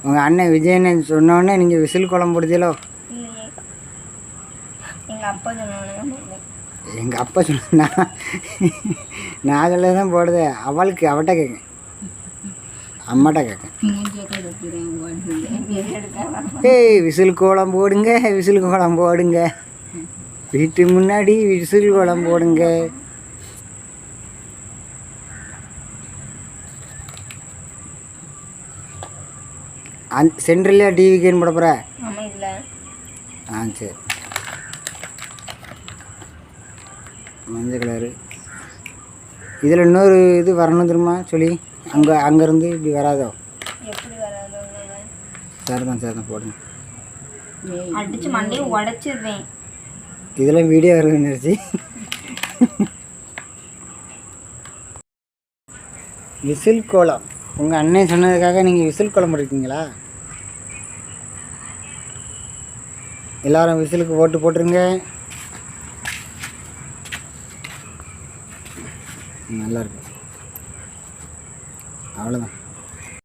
உங்கள் அண்ணன் விஜயன்னு சொன்னோடனே நீங்கள் விசில் குழம்பு போடுதீங்களோ? இல்லையே, எங்கள் அப்பா சொன்னோன்னு. எங்கள் அப்பா சொன்னா நான் சொல்ல தான் போடுது. அவட்ட கேட்கேன், அம்மாட்ட கேட்கேன். ஏய் விசில் கோலம் போடுங்க, விசில் கோலம் போடுங்க, வீட்டு முன்னாடி விசில் கோலம் போடுங்க. சென்ட்ரல்லையா டிவிக்குன்னு போட போகிற? சரி. மஞ்சள் கலரு. இதில் இன்னொரு இது வரணும் தெரியுமா சொல்லி, அங்கேருந்து இப்படி வராதோ? சரிதான் போடுங்க. அடிச்சு மண்டையை உடச்சிருவேன். இதெல்லாம் வீடியோ வருதுன்னு விசில் கோலம் உங்கள் அண்ணன் சொன்னதுக்காக நீங்கள் விசில் கோலம் போட்டிருக்கீங்களா? எல்லாரும் விசிலுக்கு போட்டுருங்க. நல்லாயிருக்கு. அவ்வளோதான்.